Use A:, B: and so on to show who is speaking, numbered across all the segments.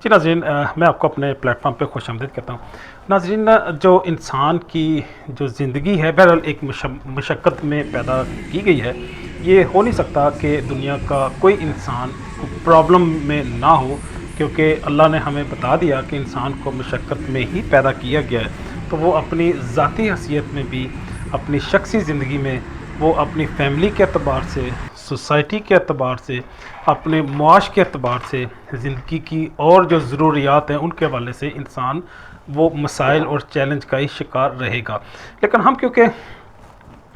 A: जी नाज़रीन, मैं आपको अपने प्लेटफॉर्म पे खुशामदीद कहता हूँ। नाज़रीन, जो इंसान की जो ज़िंदगी है बहरहाल एक मशक्क़त में पैदा की गई है। ये हो नहीं सकता कि दुनिया का कोई इंसान प्रॉब्लम में ना हो, क्योंकि अल्लाह ने हमें बता दिया कि इंसान को मशक्क़त में ही पैदा किया गया है। तो वो अपनी ज़ाती हैसियत में भी, अपनी शख्सी ज़िंदगी में, वो अपनी फैमिली के अतबार से, सोसाइटी के अतबार से, अपने मुआश के अतबार से, ज़िंदगी की और जो ज़रूरियात हैं उनके हवाले से इंसान वो मसाइल और चैलेंज का ही शिकार रहेगा। लेकिन हम क्योंकि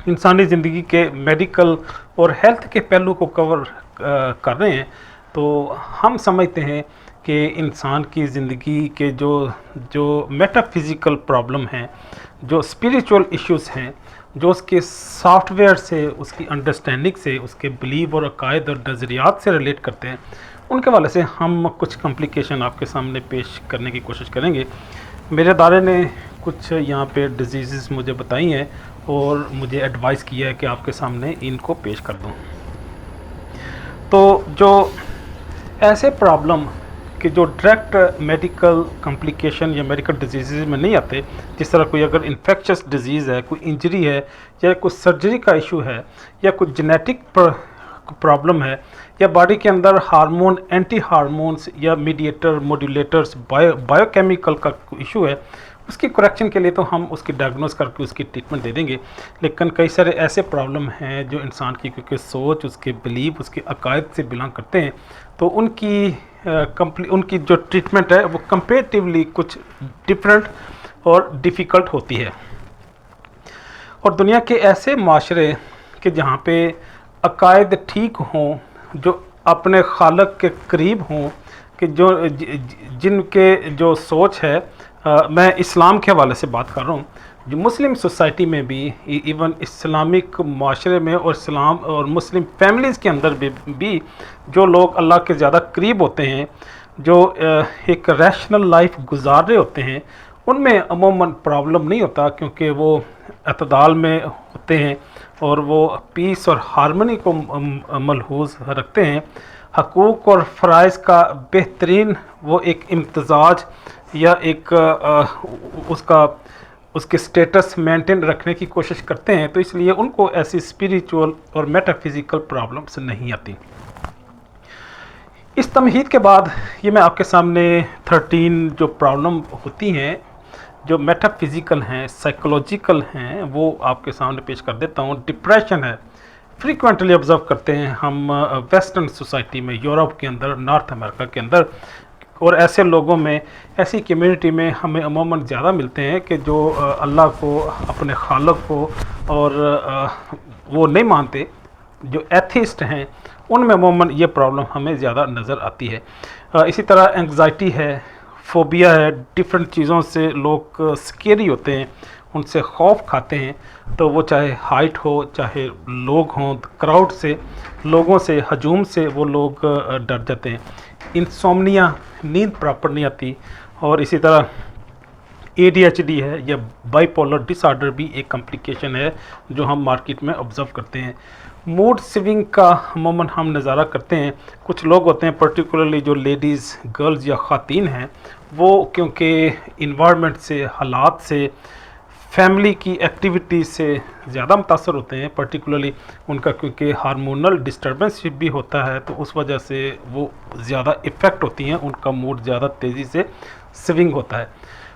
A: इंसानी ज़िंदगी के मेडिकल और हेल्थ के पहलू को कवर कर रहे हैं, तो हम समझते हैं कि इंसान की ज़िंदगी के जो जो मेटाफिज़िकल प्रॉब्लम हैं, जो स्पिरिचुअल इश्यूज़ हैं, जो उसके सॉफ्टवेयर से, उसकी अंडरस्टैंडिंग से, उसके बिलीव और अकायद और नज़रियात से रिलेट करते हैं, उनके हवाले से हम कुछ कॉम्प्लिकेशन आपके सामने पेश करने की कोशिश करेंगे। मेरे दारे ने कुछ यहाँ पे डिजीज़ मुझे बताई हैं और मुझे एडवाइस किया है कि आपके सामने इनको पेश कर दूँ। तो जो ऐसे प्रॉब्लम कि जो डायरेक्ट मेडिकल कॉम्प्लिकेशन या मेडिकल डिजीज़ में नहीं आते, जिस तरह कोई अगर इन्फेक्शस डिजीज़ है, कोई इंजरी है, या कुछ सर्जरी का इशू है, या कुछ जेनेटिक प्रॉब्लम है, या बॉडी के अंदर हार्मोन, एंटी हार्मोन्स या मीडिएटर, मॉड्यूलेटर्स, बायोकेमिकल का इशू है, उसकी करेक्शन के लिए तो हम उसकी डायग्नोस करके उसकी ट्रीटमेंट दे देंगे। लेकिन कई सारे ऐसे प्रॉब्लम हैं जो इंसान की क्योंकि सोच, उसके बिलीव, उसके अकायद से बिलोंग करते हैं, तो उनकी जो ट्रीटमेंट है वो कंपेरेटिवली कुछ डिफरेंट और डिफ़िकल्ट होती है। और दुनिया के ऐसे माशरे कि जहाँ पे अकायद ठीक हों, जो अपने खालक के करीब हों, कि जिनके जो सोच है, मैं इस्लाम के हवाले से बात कर रहा हूँ, जो मुस्लिम सोसाइटी में भी, इवन इस्लामिक माशरे में और इस्लाम और मुस्लिम फैमिलीज़ के अंदर भी जो लोग अल्लाह के ज़्यादा करीब होते हैं, जो एक रैशनल लाइफ गुजार रहे होते हैं, उनमें अमूमन प्रॉब्लम नहीं होता, क्योंकि वो अतदाल में होते हैं और वो पीस और हारमनी को मलहूज़ रखते हैं। हकूक़ और फ़राइज़ का बेहतरीन वो एक इम्तज़ाज या एक उसके स्टेटस मेंटेन रखने की कोशिश करते हैं, तो इसलिए उनको ऐसी स्पिरिचुअल और मेटाफिज़िकल प्रॉब्लम्स नहीं आती। इस तमहीद के बाद ये मैं आपके सामने 13 जो प्रॉब्लम होती हैं, जो मेटाफिज़िकल हैं, साइकोलॉजिकल हैं, वो आपके सामने पेश कर देता हूँ। डिप्रेशन है, फ्रीक्वेंटली ऑब्ज़र्व करते हैं हम वेस्टर्न सोसाइटी में, यूरोप के अंदर, नॉर्थ अमेरिका के अंदर, और ऐसे लोगों में, ऐसी कम्युनिटी में हमें अमूमन ज़्यादा मिलते हैं कि जो अल्लाह को, अपने खालक को और वो नहीं मानते, जो एथिस्ट हैं, उनमें अमूमन ये प्रॉब्लम हमें ज़्यादा नज़र आती है। इसी तरह एंग्जाइटी है, फोबिया है, डिफरेंट चीज़ों से लोग स्केरी होते हैं, उनसे खौफ खाते हैं, तो वो चाहे हाइट हो, चाहे लोग हों, क्राउड से, लोगों से, हजूम से वो लोग डर जाते हैं। इंसोम्निया, नींद प्रॉपर नहीं आती, और इसी तरह ADHD है या बाइपोलर डिसऑर्डर भी एक कॉम्प्लिकेशन है जो हम मार्केट में ऑब्ज़र्व करते हैं। मूड स्विंग का अमूमन हम नज़ारा करते हैं। कुछ लोग होते हैं, पर्टिकुलरली जो लेडीज़, गर्ल्स या ख़वातीन हैं, वो क्योंकि इन्वायरमेंट से, हालात से, फैमिली की एक्टिविटी से ज़्यादा मुतासर होते हैं, पर्टिकुलरली उनका क्योंकि हार्मोनल डिस्टर्बेंस भी होता है, तो उस वजह से वो ज़्यादा इफ़ेक्ट होती हैं, उनका मूड ज़्यादा तेज़ी से स्विंग होता है।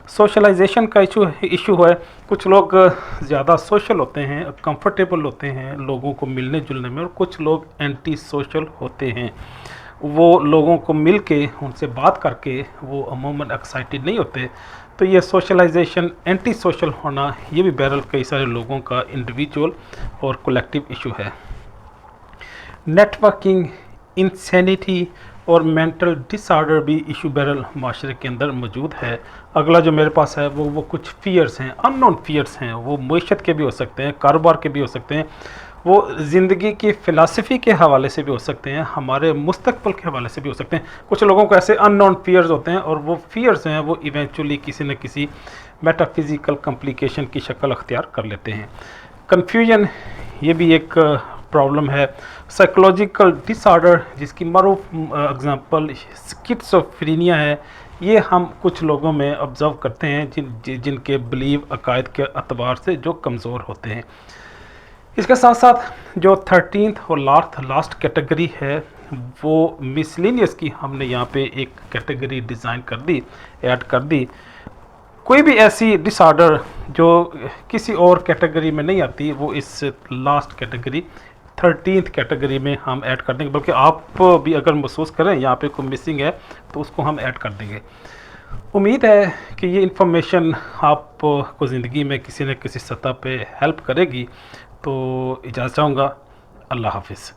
A: सोशलाइजेशन का इशू है, कुछ लोग ज़्यादा सोशल होते हैं, कंफर्टेबल होते हैं लोगों को मिलने जुलने में, और कुछ लोग एंटी सोशल होते हैं, वो लोगों को मिल के, उनसे बात करके वो अमूमन एक्साइटेड नहीं होते। तो ये सोशलाइजेशन, एंटी सोशल होना, ये भी बहरहाल कई सारे लोगों का इंडिविजुअल और कलेक्टिव इशू है। नेटवर्किंग, इंसैनिटी और मेंटल डिसऑर्डर भी इशू बहरहाल माशरे के अंदर मौजूद है। अगला जो मेरे पास है वो कुछ फ़ियर्स हैं, अननोन फ़ियर्स हैं, वो मईशत के भी हो सकते हैं, कारोबार के भी हो सकते हैं, वो ज़िंदगी की फ़िलासफ़ी के हवाले से भी हो सकते हैं, हमारे मुस्तक़बिल के हवाले से भी हो सकते हैं। कुछ लोगों को ऐसे अननोन फ़ियर्स होते हैं, और वो फ़ियर्स हैं वो इवेंचुअली किसी न किसी मेटाफिज़िकल कॉम्प्लिकेशन की शक्ल अख्तियार कर लेते हैं। कन्फ्यूजन, ये भी एक प्रॉब्लम है, साइकोलॉजिकल डिसऑर्डर जिसकी मरूफ एग्जांपल स्किज़ोफ्रेनिया है, ये हम कुछ लोगों में ऑब्ज़र्व करते हैं जिनके बिलीव अकायद के अतबार से जो कमज़ोर होते हैं। इसके साथ साथ जो 13th और लास्ट कैटेगरी है वो मिसलिनियस की हमने यहाँ पे एक कैटेगरी डिज़ाइन कर दी, ऐड कर दी। कोई भी ऐसी डिसऑर्डर जो किसी और कैटेगरी में नहीं आती वो इस लास्ट कैटेगरी 13th कैटेगरी में हम ऐड कर देंगे, बल्कि आप भी अगर महसूस करें यहाँ पे कोई मिसिंग है तो उसको हम ऐड कर देंगे। उम्मीद है कि ये इन्फॉर्मेशन आपको ज़िंदगी में किसी न किसी सतह पे हेल्प करेगी। तो इजाज़त चाहूँगा। अल्लाह हाफिज़।